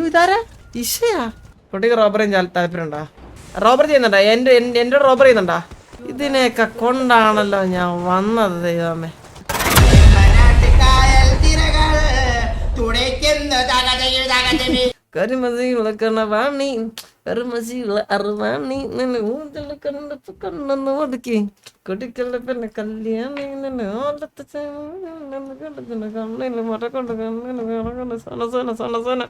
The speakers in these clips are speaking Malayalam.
ഇതാരാ ഇഷയാ? കുട്ടിക്ക് റോബർ ചെയ്യാൻ താല്പര്യമുണ്ടാ? റോബർ ചെയ്യുന്നുണ്ടാ? എന്റെ റോബർ ചെയ്യുന്നുണ്ടാ? ഇതിനെയൊക്കെ കൊണ്ടാണല്ലോ ഞാൻ വന്നത് ദൈവമേ. കരിമസിയുള്ള കണവാണി കരുമസിയുള്ള അറുവാണി നിന്നെ ഊന്തൽ കണ്ടപ്പോ കണ്ണൊന്ന് ഒതുക്കി കൊടിക്കള്ള പിന്നെ കല്യാണി നിന്നെ ഓലത്ത് കണ്ണിന് മറക്കൊണ്ട് കണ്ണിന് കറകൊണ്ട് സണസന സണസന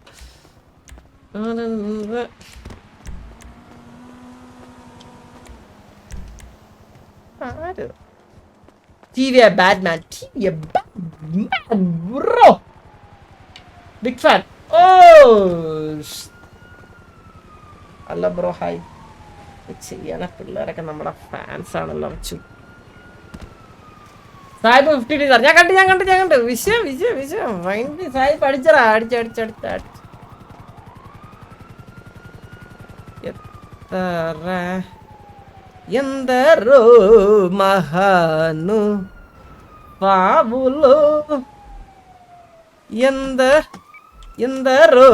ആര് TV Batman TV Batman bro big fan oh അല്ല ബ്രോ ഹായ് ചെയ്യാന പിള്ളേരൊക്കെ നമ്മുടെ ഫാൻസ് ആണല്ലോ സാഹിബ് 50 സാർ ഞാൻ കണ്ടു വിഷയം സാഹിബ് അടിച്ചറാ അടിച്ചടുത്ത ఎందరో మహాను పావులు ఎందరో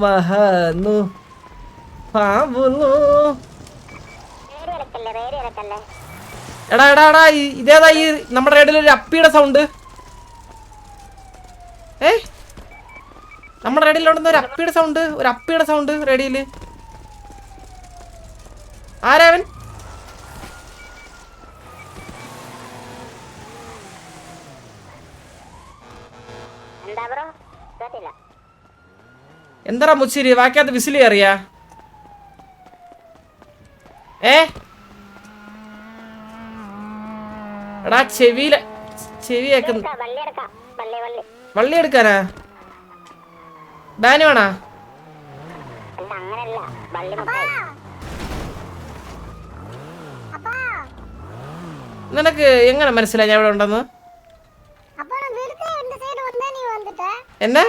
మహాను పావులు എടാ ഇതേതാ ഈ നമ്മുടെ റേഡിയോയിൽ ഒരു അപ്പിയുടെ സൗണ്ട്? നമ്മുടെ റേഡിയോയിലുണ്ടെന്ന് ഒരു അപ്പിയുടെ സൗണ്ട് റേഡിയോയില്. ആരാവൻ? എന്താ മുച്ചിരി വാക്കാത്ത വിസിലി അറിയാ? എടാ ചെവിയൊക്കെ വള്ളി എടുക്കാനാ? ബാന് വേണാ? നിനക്ക് എങ്ങനെ മനസ്സിലായി ഞാൻ ഇവിടെ ഉണ്ടെന്ന്? എന്നെ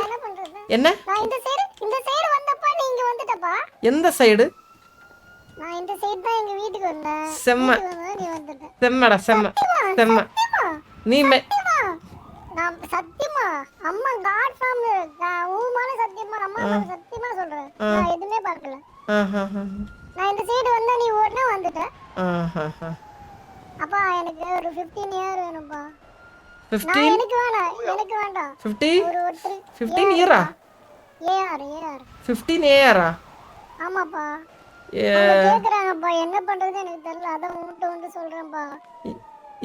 എന്നെ എന്താ സൈഡ്? செம்மடா செம்ம நீ சத்தியமா அம்மா காட் ஃபார்ம் ஊமான சத்தியமா அம்மா சத்தியமா சொல்றேன் நான் எதுமே பார்க்கல. நான் இந்த சைடு வந்தா நீ உடனே வந்துட்ட. அப்பா எனக்கு ஒரு 15 இயர் வேணும்பா. 15 எனக்கு வேண்டாம் 50 ஒரு 15 இயரா? ஏஆர் 15 ஏஆரா? ஆமாப்பா. கேக்குறாங்கப்பா என்ன பண்றது எனக்கு தெரியல. அதான் உன்கிட்ட வந்து சொல்றேன்ப்பா.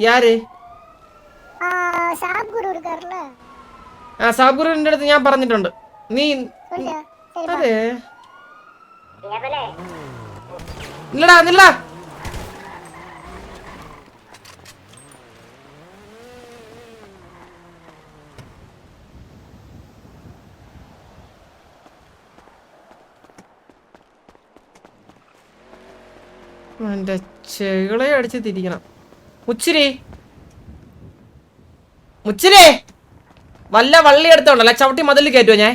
யாரு? സാബ്ഗുരു இருக்காருல? സാബ്ഗുരുവിന്റെ അടുത്ത് ഞാൻ പറഞ്ഞിട്ടുണ്ട്. നീ അതെ ഇല്ലടാ എന്റെ ചെകളെ അടിച്ച് തിരിക്കണം. മുച്ചിരി വല്ല വള്ളി എടുത്തോണ്ടല്ല ചവിട്ടി മതിൽ കയറ്റുവോ ഞാൻ?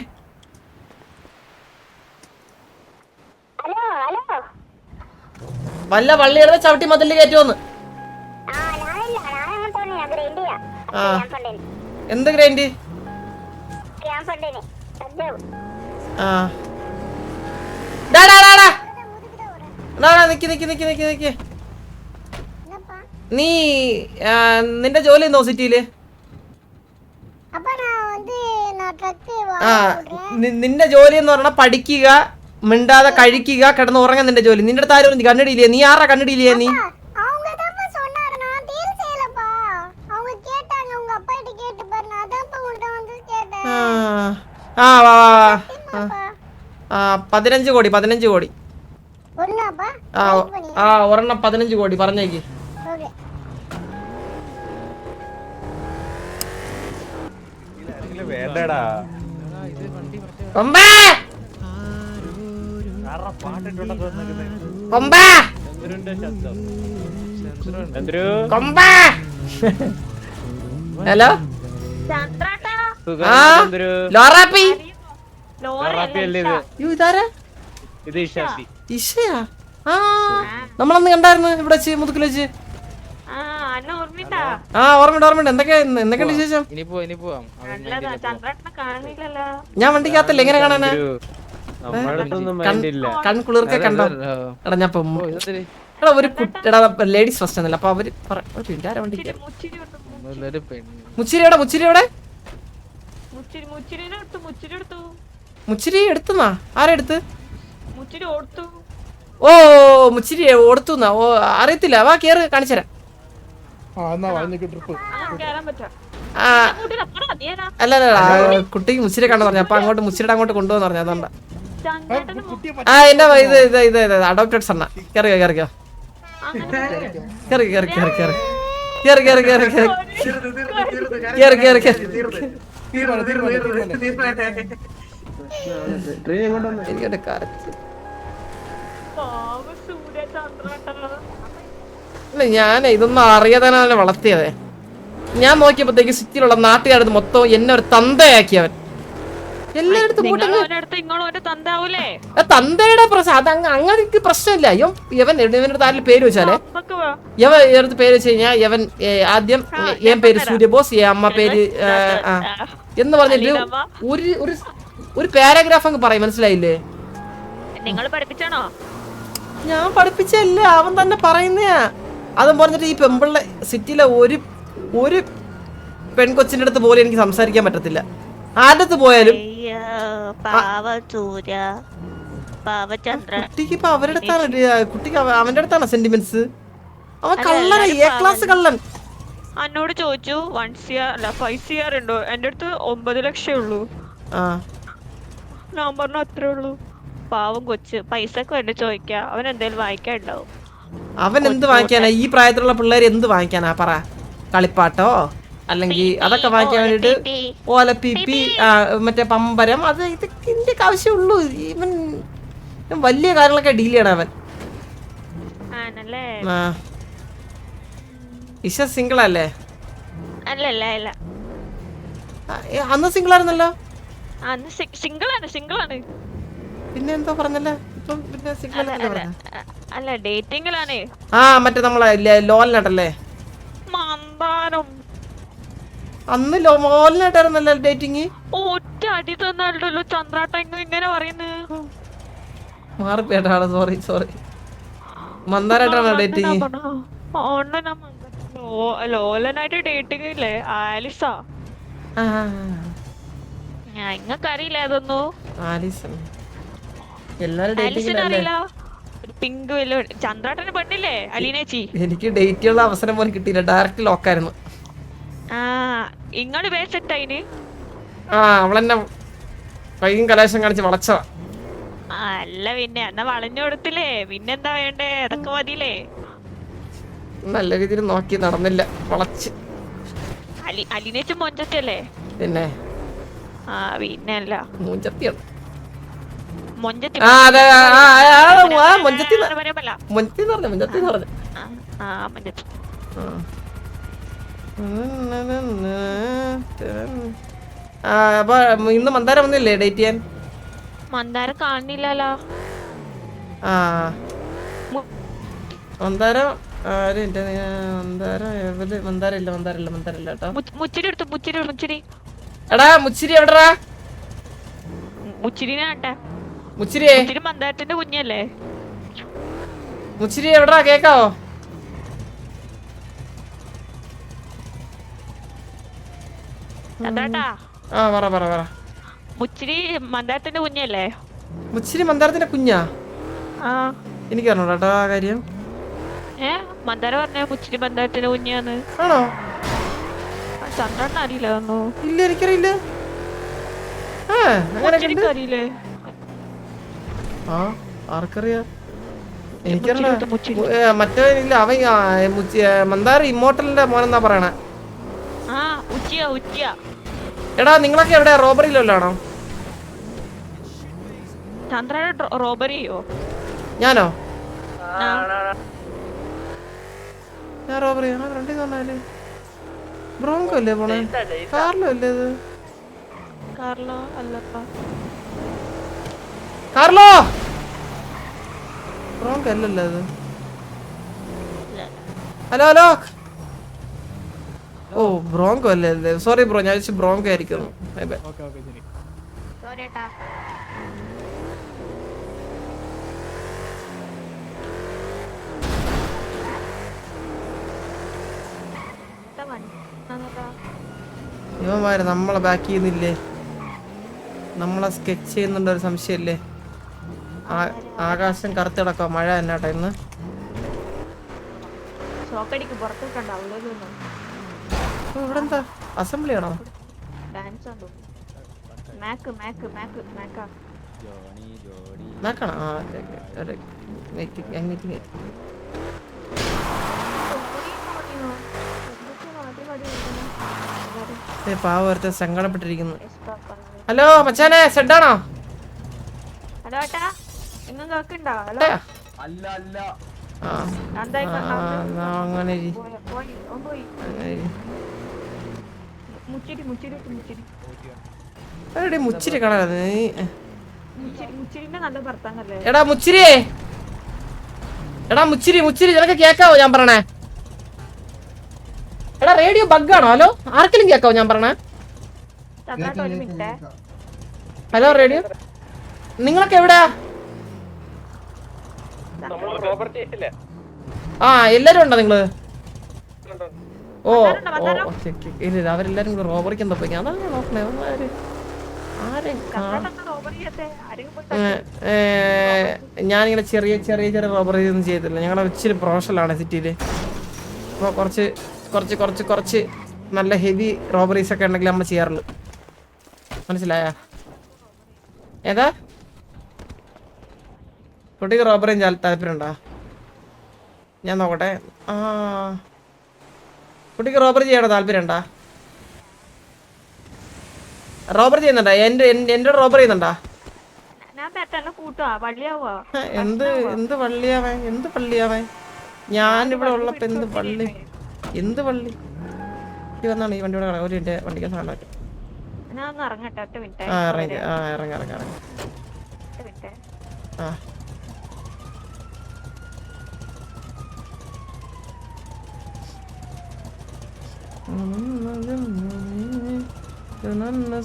വല്ല വള്ളി എടുത്ത ചവിട്ടി മതിൽ കയറ്റുവോന്ന്? എന്ത് ഗ്രൈൻഡ്? നിക്ക് നീ നിന്റെ ജോലി ഉണ്ടോ സിറ്റിയില്? നിന്റെ ജോലി എന്ന് പറഞ്ഞാൽ പഠിക്കുക, മിണ്ടാതെ കഴിക്കുക, കിടന്ന് ഉറങ്ങാൻ നിന്റെ ജോലി. നിന്റെ അടുത്ത് ആരും കണ്ണിടിയില്ലേ? നീ ആരാ കണ്ണിടിയില്ലേ? നീ ആ 15 കോടി ഒരെണ്ണം 15 കോടി പറഞ്ഞേക്ക്. ഹലോ ലോറാപ്പി ഇഷയാ? നമ്മളന്ന് കണ്ടായിരുന്നു ഇവിടെ വെച്ച് മുതുക്കിൽ വെച്ച്. ആ ഓർമ്മയുണ്ട് എന്തൊക്കെയുണ്ട് വിശേഷം? ഞാൻ വണ്ടിക്കകത്തല്ലേ, എങ്ങനെ കാണാനാ? കൺകുളിർക്കെ കണ്ടോ? എടാ ഞാൻ എടാ ഒരു കുട്ടിയുടെ ലേഡീസ് ഫസ്റ്റ് എന്നല്ല, അപ്പൊ അവര് വണ്ടി മുച്ചിരി എവിടെ? മുച്ചിരി എടുത്തുന്നാ? ആരെടുത്ത്? ഓ മുച്ചിരി ഓടുത്തുന്നാ? ഓ അറിയത്തില്ല, വാ കേറ് കാണിച്ചുതരാം. അല്ല കുട്ടിക്ക് മുച്ചിരി കണ്ടെന്ന് പറഞ്ഞു, അപ്പൊ അങ്ങോട്ട് മുച്ചിരിയുടെ അങ്ങോട്ട് കൊണ്ടുപോന്ന് പറഞ്ഞു, അതുകൊണ്ടാ. ആ എന്റെ ഇത് അഡോപ്റ്റഡ് സണ്ണ. കേറിക്കോ കേറി എനിക്കെന്റെ കരച്ച്. ഞാൻ ഇതൊന്നും അറിയാതെ വളർത്തിയതേ. ഞാൻ നോക്കിയപ്പോഴത്തേക്ക് സിറ്റിയിലുള്ള നാട്ടുകാരത് മൊത്തം എന്നെ ഒരു തന്തയാക്കിയവൻ. എല്ലായിടത്തും തന്തയുടെ പ്രശ്നം അത് അങ്ങനെ പ്രശ്നമില്ല. ഇവന്റെ ആരുടെ പേര് വെച്ചാലേ ഇവൻ പേര് വെച്ച് കഴിഞ്ഞാൽ ഇവൻ ആദ്യം ഏൻ പേര് സൂര്യബോസ്, അമ്മ പേര് എന്ന് പറഞ്ഞിട്ട് ഒരു പാരാഗ്രാഫ് അങ്ങ് പറയും, മനസ്സിലായില്ലേ? ഞാൻ പഠിപ്പിച്ചല്ല, അവൻ തന്നെ പറയുന്നയാ. അതും പറഞ്ഞിട്ട് ഈ പെമ്പിള്ള സിറ്റിയിലെ ഒരു പെൺകൊച്ചിന്റെ അടുത്ത് പോലും എനിക്ക് സംസാരിക്കാൻ പറ്റത്തില്ല. ആരുടെ പോയാലും കുട്ടിക്ക് ഇപ്പൊ അവരുടെ അടുത്താണ്, കുട്ടിക്ക് അവന്റെ അടുത്താണ് സെന്റിമെന്റ്സ്. അവൻ കള്ളൻ, എ ക്ലാസ് കള്ളൻ. എന്നോട് ചോദിച്ചു 1 CR അല്ല 5 CR ഉണ്ടോ? എന്റെ അടുത്ത് 9 ലക്ഷം ഉള്ളൂ. ഞാൻ പറഞ്ഞു അത്രേ ഉള്ളൂ. പാവം കൊച്ച്, പൈസക്ക് വേണ്ടി ചോദിക്കാ. അവൻ എന്തേലും വാങ്ങിക്കാൻ ഉണ്ടാവും. അവൻ എന്ത് വാങ്ങിക്കാനാ? ഈ പ്രായത്തിലുള്ള പിള്ളേർ എന്ത് വാങ്ങിക്കാനാ പറ? കളിപ്പാട്ടോ അല്ലെങ്കിൽ അതൊക്കെ വാങ്ങിക്കാൻ വേണ്ടിട്ട് ഓലപ്പിപ്പി, മറ്റേ പമ്പരം, അത് ഇതൊക്കെ ഇന്ത്യക്ക് ആവശ്യമുള്ളൂ. ഇവൻ വലിയ കാര്യങ്ങളൊക്കെ ഡീൽ ചെയ്യണം അവൻ. ഇഷ സിംഗിൾ അല്ലേ? അന്ന് സിംഗിൾ ആയിരുന്നല്ലോ. പിന്നെ എന്തോ പറഞ്ഞല്ലേ? അല്ല ഡേറ്റിംഗിലാണ്. മറ്റേ നമ്മളെ ലോലിനാട്ടല്ലേ? അന്ന് മോഹൻലായിട്ടായിരുന്നല്ലോ ഡേറ്റിങ്. ഒറ്റ അടി തന്നല്ലോ ചന്ദ്രാട്ട ഇങ്ങനെ പറയുന്നത്. മാറിപ്പോയിട്ടാണ്, സോറി. മന്ദാരായിട്ടാണോ ഡേറ്റിങ്? ലോലനായിട്ട് ഡേറ്റിംഗ് ഇല്ലേ ആലിസ? ഇങ്ങക്കറിയില്ല അതൊന്നും? അറിയില്ല. പിങ്ക് ചന്ദ്രാട്ടന് പെണ്ണില്ലേ അലീനേച്ചി? എനിക്ക് ഡേറ്റ് ചെയ്യാനുള്ള അവസരം പോലും കിട്ടിയില്ല, ഡയറക്റ്റ് ലോക്കായിരുന്നു. ഇങ്ങള് വേസെറ്റായിന്? അവളെന്നെ കൈയും കലാശം കാണിച്ച് വളച്ചതാ. അല്ല പിന്നെ എന്നാ വളഞ്ഞു കൊടുത്തില്ലേ? പിന്നെന്താ വേണ്ടേ? അതൊക്കെ മതിയില്ലേ? നല്ല രീതിയിൽ നോക്കി നടന്നില്ല, വളച്ച്. അലീനേച്ചി മൊഞ്ചത്തി അല്ലേ? പിന്നെ പിന്നല്ല മൂഞ്ചത്തിയാണ്. മൊഞ്ചത്തി അപ്പൊ ഇന്ന് മന്ദാരം വന്നില്ലേ ഡേറ്റ് ചെയ്യാൻ? മന്ദാരം കാണുന്നില്ലല്ലോ. മന്ദാരം മന്ദാരം കേട്ടോ. എടാ മുച്ചിരി എവിടെടാ? മുച്ചിരി മന്ദാരത്തിന്റെ കുഞ്ഞല്ലേ? മുച്ചിരി എവിടെടാ? കേക്കാവോ? പറ. മുച്ചിരി മന്ദാരത്തിന്റെ കുഞ്ഞല്ലേ? മുച്ചിരി മന്ദാരത്തിന്റെ കുഞ്ഞാ? എനിക്ക് അറിഞ്ഞോടാ ആ കാര്യം. മന്ദാരം പറഞ്ഞ മുച്ചിരി മന്ദാരത്തിന്റെ കുഞ്ഞാന്ന്. ആണോ? ചന്ദ്രൻ അറിയില്ല? ഇല്ല, എനിക്കറിയില്ല. അറിയില്ലേ? ആർക്കറിയാ? എനിക്കറിയാം. മറ്റേ ഇല്ല, അവൻ മന്ദാരം ഇമ്മോർട്ടലിന്റെ മോനെന്നാ പറയണേ. എടാ നിങ്ങളൊക്കെ എവിടെ? റോബറിയിലല്ലോ? ചന്ദ്രയുടെ റോബറിയോ? ഞാനോ? ഞാൻ റോബറി ഫ്രണ്ടിൽ പറഞ്ഞാല് ബ്രോങ്കോ അല്ലേ പോണേ? കാർലോ അല്ലേ ഇത്? കാർലോ ബ്രോങ്കോ അല്ലല്ലോ ഇത്. ഹലോ ഓ ബ്രോങ്കോ അല്ലേ? സോറി ബ്രോ, ഞാൻ വെച്ച് ബ്രോങ്കോ ആയിരിക്കുന്നു. Bye bye. സോറി ഏട്ടാ. ഇവന്മാര് നമ്മളെ ബാക്ക് ചെയ്യുന്നില്ലേ? നമ്മളെ സ്കെച്ച് ചെയ്യുന്നുണ്ട് ഒരു സംശയല്ലേ? ആകാശം കറുത്തിടക്കോ, മഴ എന്നാട്ടോ ഇന്ന്? ഷോക്കടിക്ക് പുറത്തിട്ടുണ്ടോ? ഇവിടെ എന്താ അസംബ്ലി ആണോ? ഡാൻസ് ഉണ്ടോ? മാക്കാ മാക്കാണോ? പാവത്തെ സങ്കടപ്പെട്ടിരിക്കുന്നു. ഹലോ മച്ചാനെ, സെഡാണോ? ഹലോ ഏട്ടാ, എങ്ങും കേൾക്കണ്ടോ? ഹലോ അങ്ങനെ മുച്ചിരി കാണാതെ. എടാ മുച്ചിരിയേ, എടാ മുച്ചിരി നിനക്ക് കേക്കാവോ ഞാൻ പറഞ്ഞേ? എടാ റേഡിയോ ബഗ്ഗാണോ? ഹലോ, ആർക്കെങ്കിലും കേക്കാവോ ഞാൻ പറഞ്ഞേ? ഹലോ റേഡിയോ, നിങ്ങളൊക്കെ എവിടെയാ? ആ എല്ലാരും ഉണ്ടോ നിങ്ങള്? ഓ ഇല്ല, അവരെല്ലാരും കൂടെ റോബറിക്ക് എന്താ പോയി? അതാണ് നോക്കണേ. ഞാനിങ്ങനെ ചെറിയ ചെറിയ ചെറിയ റോബറി ഒന്നും ചെയ്തില്ല. ഞങ്ങളെ ഇച്ചിരി പ്രൊഫഷണലാണ് സിറ്റിയില്. അപ്പോൾ കുറച്ച് നല്ല ഹെവി റോബറീസ് ഒക്കെ ഉണ്ടെങ്കിൽ നമ്മൾ ചെയ്യാറുള്ളൂ. മനസ്സിലായ? ഏതാ കുട്ടിക്ക് റോബറി താല്പര്യമുണ്ടോ? ഞാൻ നോക്കട്ടെ. ആ കുട്ടിക്ക് റോബറി ചെയ്യാനോ താല്പര്യമുണ്ടോ? റോബറി ചെയ്യുന്നുണ്ടോ? എന്റെ റോബറി ചെയ്യുന്നുണ്ടോ? എന്ത് പള്ളിയാവൻ? ഞാനിവിടെ ഉള്ളപ്പോ എന്ത് പള്ളി? ഈ വന്നാണ് ഈ വണ്ടിയുടെ കട. ഒരു മിനിറ്റ്, വണ്ടിക്ക് സാധനം വെക്കാം. ഇറങ്ങി. ആ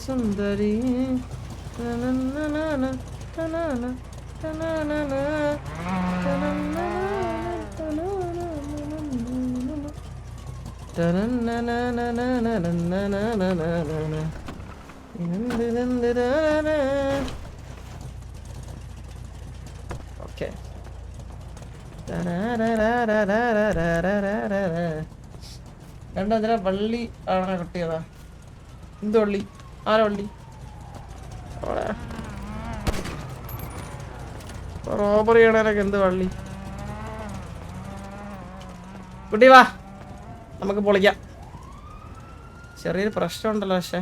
സുന്ദരി ഓക്കെ. രണ്ടെന്തിനാ വള്ളി ആണോ കിട്ടിയതാ? എന്ത് വള്ളി? ആരാ വള്ളി? റോബറി ചെയ്യണേനൊക്കെ എന്ത് വള്ളി? കുട്ടി വാ, നമുക്ക് പൊളിക്കാം. ചെറിയൊരു പ്രശ്നമുണ്ടല്ലോ. പക്ഷെ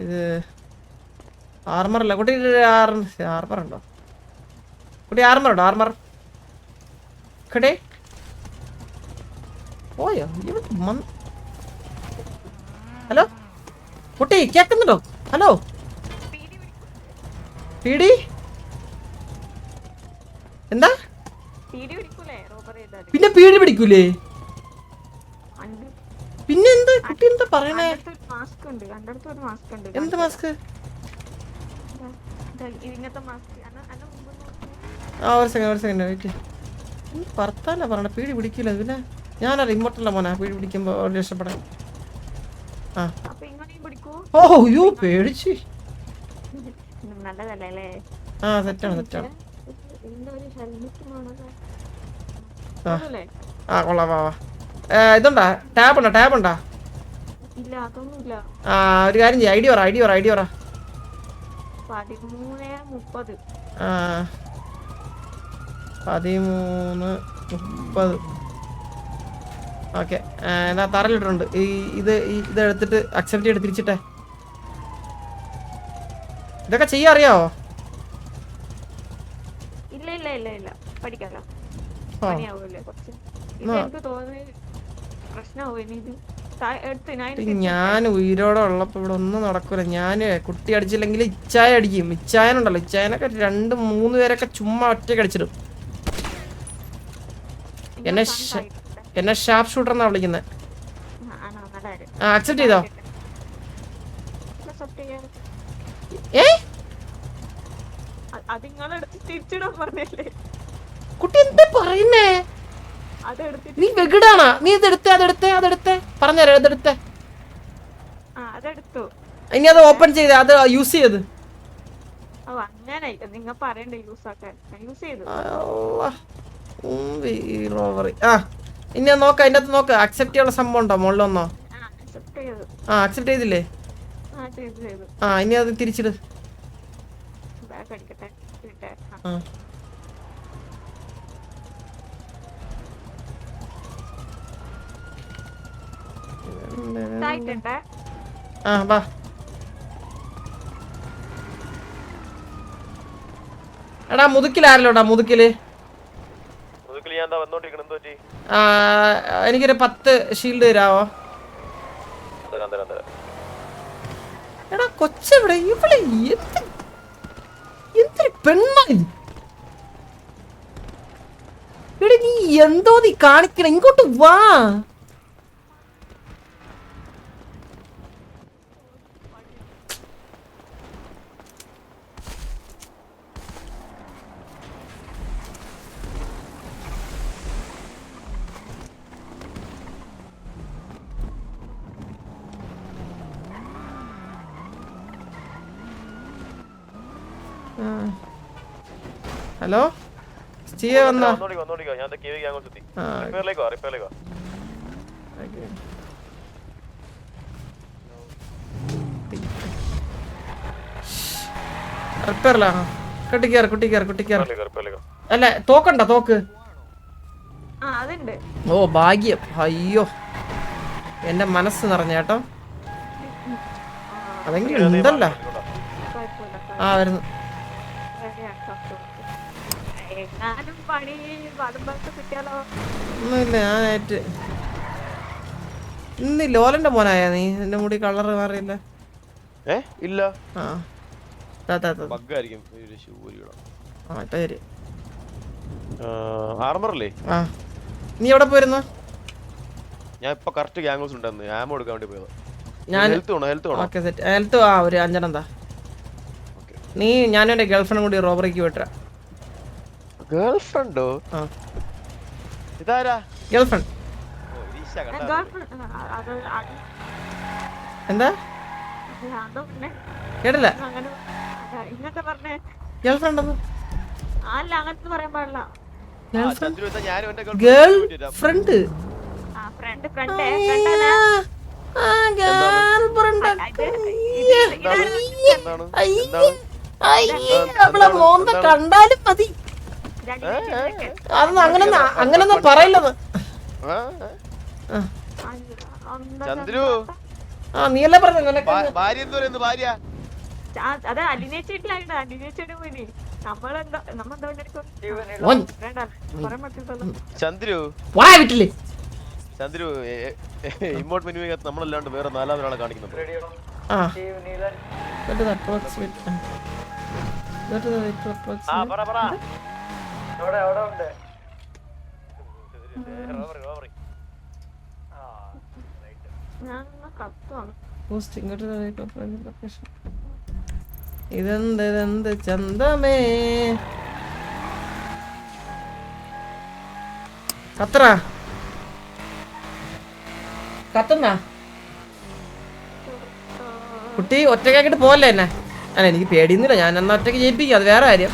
ഇത് ആർമറല്ല കുട്ടി. ആർമർ ഉണ്ടോ കുട്ടി? ആർമർ കുട്ടി പോയോ? ഹലോ കുട്ടി, കേക്കുന്നുണ്ടോ? ഹലോ പീടി എന്താ? പിന്നെ പീടി പിടിക്കൂലേ? പിന്നെ എന്ത് കുട്ടി എന്താ പറയണേ? എന്ത് മാസ്ക്? ആ ഒരു സെക്കൻഡ് വെയിറ്റ്. ഭർത്താല പറയണ പീടി പിടിക്കില്ല. പിന്നെ ഞാനല്ല ഇമ്മോട്ടല്ല മോനാ പീടി പിടിക്കുമ്പോ രക്ഷപ്പെടാൻ. ആ ഓ അയ്യോ പേടിച്ച്. ആ സെറ്റാണ്. ആ കൊള്ളാം. വാ ഇതുണ്ടാ? ടാബ് ഉണ്ടോ? ആ ഒരു കാര്യം ചെയ്യാം. ഐഡി പറ. 13:30. ആ 13:30. ഓക്കെ. എന്നാ തറയിലിട്ടുണ്ട്. ഇത് എടുത്തിട്ട് അക്സെപ്റ്റ് ചെയ്ത് തിരിച്ചിട്ടെ. ഇതൊക്കെ ചെയ്യാൻ അറിയാവോ? ഇല്ല പഠിക്കാലോ. ഞാൻ ഉയരോടെ ഉള്ളപ്പോ ഇവിടെ ഒന്നും നടക്കൂല. ഞാന് കുട്ടി അടിച്ചില്ലെങ്കിൽ ഇച്ചായ അടിക്കും. ഇച്ചായനുണ്ടല്ലോ, ഇച്ചായനൊക്കെ 2-3 പേരൊക്കെ ചുമ്മാ ഒറ്റയ്ക്ക് അടിച്ചിടും. എന്നെ എന്നെ ഷാർപ്പ് ഷൂട്ടർ എന്നാ വിളിക്കുന്നത്. ആണോ? നല്ല കാര്യം. അക്സെപ്റ്റ് ചെയ്തോ? Accept ചെയ്യാം. ഏ അത് നിങ്ങളെടുത്ത് തിരിച്ചിടാൻ പറഞ്ഞല്ലേ? കുട്ടി എന്താ പറയുന്നേ? അതെടുത്തിട്ട് നീ വെകിടാണാ? നീ അതെടുത്തേ പറഞ്ഞുതരാം. അതെടുത്തേ. അതെടുത്തു. ഇനി അത് ഓപ്പൺ ചെയ്ത് അത് യൂസ് ചെയ്ത്. ഓ അങ്ങനെ നിങ്ങ പറയണ്ട യൂസ് ആക്കാൻ. യൂസ് ചെയ്തു. ഇനി നോക്ക അതിന്റെ അകത്ത് നോക്ക്. അക്സെപ്റ്റ് ചെയ്യാനുള്ള സംഭവം ഉണ്ടോ മുകളിലൊന്നോ? അക്സെപ്റ്റ് ചെയ്തു. അക്സെപ്റ്റ് ചെയ്തില്ലേ? ചെയ്തു. ഇനി അത് തിരിച്ചിട്. ബാക്ക് അടിക്കട്ടെ. ഇതായിട്ടുണ്ട്. വാ. എടാ മുതുക്കിലാരല്ലോടാ? മുതുക്കില് എനിക്കൊരു 10 ഷീൽഡ് തരാവോ? എടാ കൊച്ചെവിടെ? ഇവിടെ എന്തൊരു പെണ്ണായി. ഇവിടെ നീ എന്തോ നീ കാണിക്കണ? ഇങ്ങോട്ട് വാ. ഹലോ സ്റ്റീവ് വന്നോ? റിപ്പയറിലാ? കുട്ടിക്കാറ്. അല്ല തോക്കണ്ട തോക്ക്. ഓ ഭാഗ്യം. അയ്യോ എന്റെ മനസ്സ് നിറഞ്ഞേട്ടോ. അതെങ്കിലും ഉണ്ടല്ലോ. വരുന്നു. ഒന്നുമില്ല ഞാനായിട്ട്. ഇന്ന് ലോലന്റെ മോനായാ നീ? എന്റെ മുടി കളറ് മാറിയില്ല. ഇല്ല. നീ എവിടെ പോയിരുന്നു? ഞാൻ ഇപ്പൊ കറക്റ്റ് ഗ്യാങ്സ് ഉണ്ടെന്ന് ആമോ എടുക്കാൻ വേണ്ടി പോയത്. ഹെൽത്ത് ഒരു 5 എന്താ? നീ ഞാനും എന്റെ ഗേൾഫ്രണ്ടും കൂടി റോബറിക്ക് വിട്ടാ. ഗേൾഫ്രണ്ടോ? ഇതാരാ ഗേൾഫ്രണ്ട്? എന്താ കേട്ടില്ല? ഗേൾഫ്രണ്ട് ഗേൾഫ്രണ്ട് കണ്ടാലും മതി. അതൊന്നും അങ്ങനൊന്നും പറയില്ലത്. നീയല്ലേ പറഞ്ഞു ചന്ദ്രു ഇമോട്ട് മെനുവിനകത്ത് നമ്മളല്ലാണ്ട് വേറെ 4-ാമതൊരാളെ കാണിക്കുന്നുണ്ട്. ഇതെന്ത് ചന്തമേ കത്തുന്ന കുട്ടി ഒറ്റക്കാക്കിട്ട് പോവല്ലേ എന്നെ? അല്ല എനിക്ക് പേടിയൊന്നുമില്ല. ഞാൻ എന്നാ ഒറ്റക്ക് ജയിപ്പിക്കും. അത് വേറെ കാര്യം.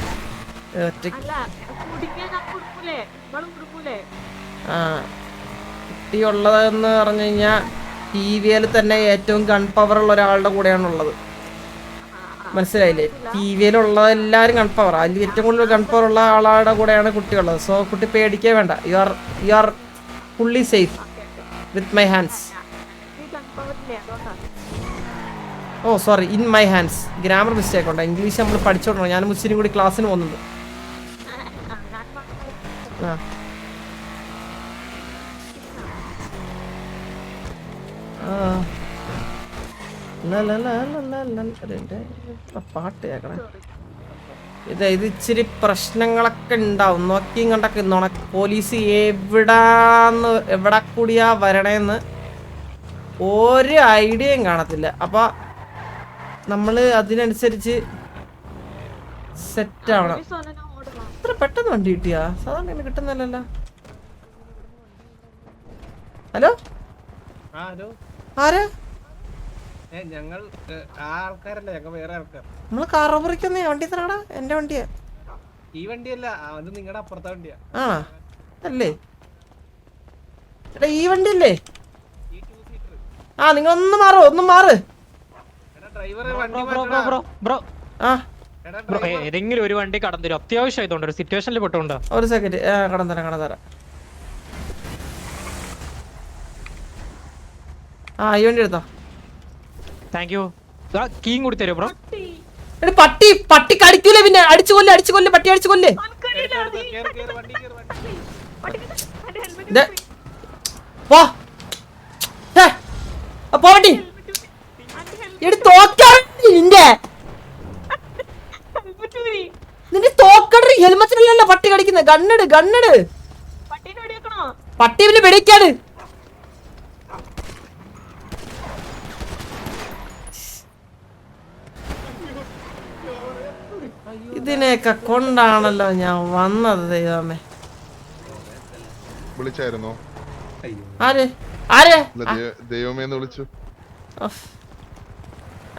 കുട്ടി ഉള്ളതെന്ന് പറഞ്ഞു കഴിഞ്ഞാ TVL തന്നെ ഏറ്റവും ഗൺ പവർ ഉള്ള ഒരാളുടെ കൂടെയാണുള്ളത്. മനസ്സിലായില്ലേ? TVL ഉള്ള എല്ലാവരും ഗൺ പവർ. അതിൽ ഏറ്റവും കൂടുതൽ ഗൺ പവർ ഉള്ള ആളുടെ കൂടെയാണ് കുട്ടിയുള്ളത്. സോ കുട്ടി പേടിക്കേ വേണ്ട. You are fully safe with my hands. Oh sorry, in my hands. Grammar mistake ഉണ്ട്. ഇംഗ്ലീഷ് നമ്മൾ പഠിച്ചോണ്ടോ. ഞാൻ മുസ്ലിം കൂടി ക്ലാസ്സിന് പോകുന്നുണ്ട്. പാട്ട് കേക്കണേ. ഇത് ഇച്ചിരി പ്രശ്നങ്ങളൊക്കെ ഉണ്ടാവും. നോക്കിയും കണ്ടൊക്കെ പോലീസ് എവിടെ കൂടിയാ വരണേന്ന് ഒരു ഐഡിയയും കാണത്തില്ല. അപ്പൊ നമ്മള് അതിനനുസരിച്ച് സെറ്റ് ആവണം. ഇത്ര പെട്ടെന്ന് വണ്ടി കിട്ടിയാ? സാധാരണ ഇങ്ങനെ കിട്ടുന്നില്ലല്ലോ. ഹലോ ആരാ? നമ്മള് കാർ റോബറിക്കുന്ന വണ്ടി തരാടാ. എന്റെ വണ്ടിയാ. ഈ വണ്ടിയല്ല, അത് നിങ്ങളുടെ അപ്പുറത്തെ വണ്ടിയാ. ആ അല്ലേ? എടാ ഈ വണ്ടി അല്ലേ? ആ നിങ്ങൾ ഒന്ന് മാറ്. ഏതെങ്കിലും ഒരു വണ്ടി കടന്നു തരും. അത്യാവശ്യമായതുകൊണ്ട് ഒരു സിറ്റുവേഷനിൽ പെട്ടോണ്ടോ. ഒരു സെക്കൻഡ് കടന്നതരാം. ആ ഈ വണ്ടി എടുത്തോ. Thank you. കീയും കൂടി തരുമോ ബ്രോ? പട്ടി കടിക്കൂല. പിന്നെ അടിച്ചു കൊല്ലേ. പട്ടി അടിച്ചു കൊല്ലേ. പോവണ്ടി നിന്റെ തോക്കടി. ഹെൽമെറ്റിലല്ല പട്ടി കടിക്കുന്നത്. ഗണ്ണെട്. പട്ടി പിന്നെ വെടിക്കാണ്. ഇതിനെയൊക്കെ കൊണ്ടാണല്ലോ ഞാൻ വന്നത്. ദൈവമേ. വിളിച്ചായിരുന്നോ? ആര് ദൈവമേന്ന് വിളിച്ചു.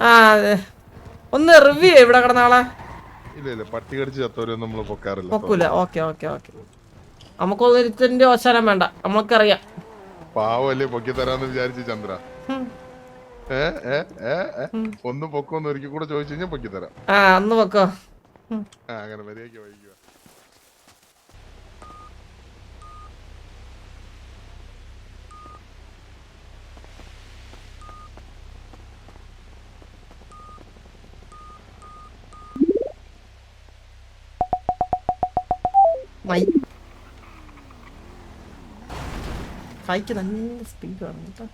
ആ അതെ. ഒന്ന് റിവ്യൂ ഇവിടെ കിടന്ന ആളെ. ഇല്ല പട്ടി കടിച്ച് ചത്തോരൊന്നും നമ്മള് പൊക്കാറില്ല. പൊക്കൂല. ഓക്കെ നമുക്കൊന്നിന്റെ അവസാനം വേണ്ട. നമുക്കറിയാം. പാവല്ലേ പൊക്കി തരാന്ന് വിചാരിച്ചു ചന്ദ്ര. ഒന്ന് പൊക്കോന്ന് ഒരിക്കൽ കൂടെ ചോദിച്ചു കഴിഞ്ഞാൽ പൊക്കി തരാം. ആ ഒന്ന് പൊക്കോ. അങ്ങനെ മര്യാദയ്ക്ക് വൈകുക. കൈക്ക് നല്ല സ്പീഡ് വേണം കേട്ടോ.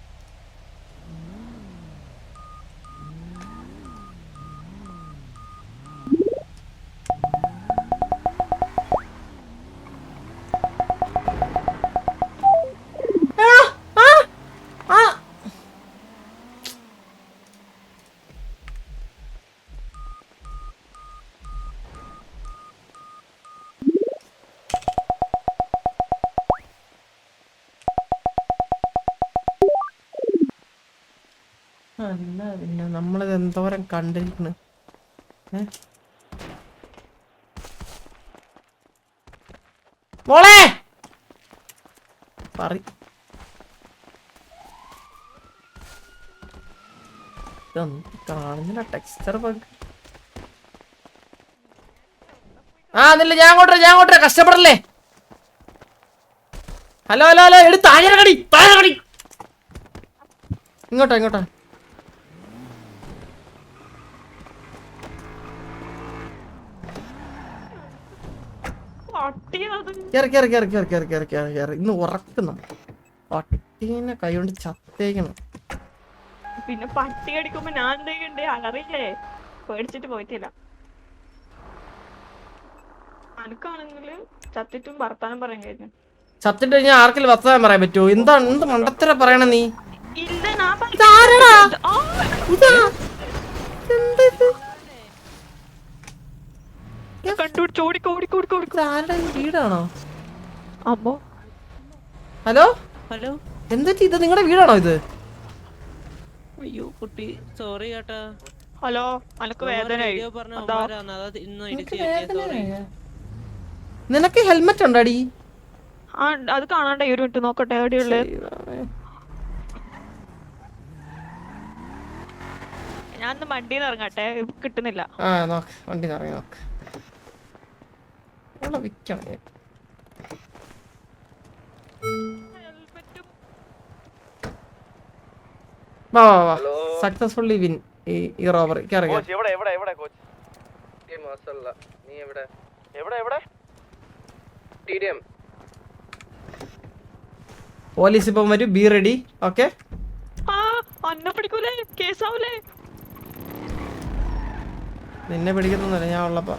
അല്ല പിന്നെ നമ്മളിത് എന്തോരം കണ്ടിരിക്കണ്. മോളെ കാണുന്നില്ല ടെക്സ്ചർ ബഗ്. ആ എന്നില്ല ഞാൻ അങ്ങോട്ടേ കഷ്ടപ്പെടല്ലേ. ഹലോ എടുത്ത് താഴെ കടി. ഇങ്ങോട്ടാ കേറി. ഇന്ന് ഉറക്കുന്നു. പട്ടീനെ കൈകൊണ്ട് ചത്തേക്കണം. പിന്നെ പട്ടി കടിക്കുമ്പോ ഞാൻ എന്തെയ്യണ്ടേ? അറിയില്ലേ, പേടിച്ചിട്ട് പോയിട്ടില്ല. അനക്കാണെങ്കില് ചത്തിട്ടും വർത്താനം പറയാൻ കഴിഞ്ഞു. ചത്തിട്ട് കഴിഞ്ഞാൽ ആർക്കെങ്കിലും വർത്താനം പറയാൻ പറ്റുമോ? എന്ത് മണ്ടത്തര പറയണ നീ? വീടാണോ? ഹലോ എന്താ ഇത്? നിങ്ങളുടെ വീടാണോ ഇത്? അയ്യോ കുട്ടി സോറി കേട്ടാ. ഹലോ അനക്ക് വേദനയായി? നിനക്ക് ഹെൽമെറ്റ് ഉണ്ടോടി? ആ അത് കാണാണ്ട. ഒരു മിനിറ്റ് നോക്കട്ടെ എവിടെയുള്ളേ. ഞാൻ വണ്ടിന്ന് ഇറങ്ങട്ടെ, കിട്ടുന്നില്ല. ആ നോക്ക്, വണ്ടി ഇറങ്ങി നോക്ക്. സക്സസ്ഫുള്ളി വിൻ ഈ റോബറി. പോലീസ് ഇപ്പം വരും. Be ready. ഓക്കെ നിന്നെ പിടിക്കുന്നൊന്നുമില്ല ഞാൻ ഉള്ളപ്പോ.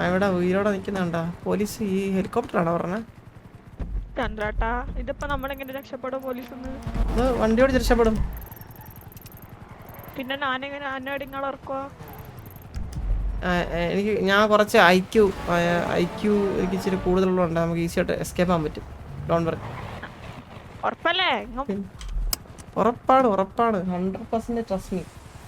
ഇവിടെ ഉയരോടെ നിക്കുന്നുണ്ടാ പോലീസ് ഈ ഹെലികോപ്റ്ററാണോ പറഞ്ഞേ ചന്ദ്രാട്ടാ ഇതിപ്പോ നമ്മളെങ്ങനെ രക്ഷപ്പെടും പോലീസ് ഇത് വണ്ടി ഓടിച്ച് രക്ഷപ്പെടും പിന്നെ ഞാനെങ്ങനെ ആനോട് നിങ്ങൾ ഇറക്കുവാ ഞാൻ കുറച്ച് ഐക്യു എനിക്ക് ഇച്ചിരി കൂടുതലുള്ളതുകൊണ്ട് നമുക്ക് ഈസി ആയിട്ട് എസ്കേപ്പ് ആകാൻ പറ്റും ഡോൺ വർക്ക് ഉറപ്പല്ലേ ഉറപ്പാണ് 100% ട്രസ്റ്റ് മീ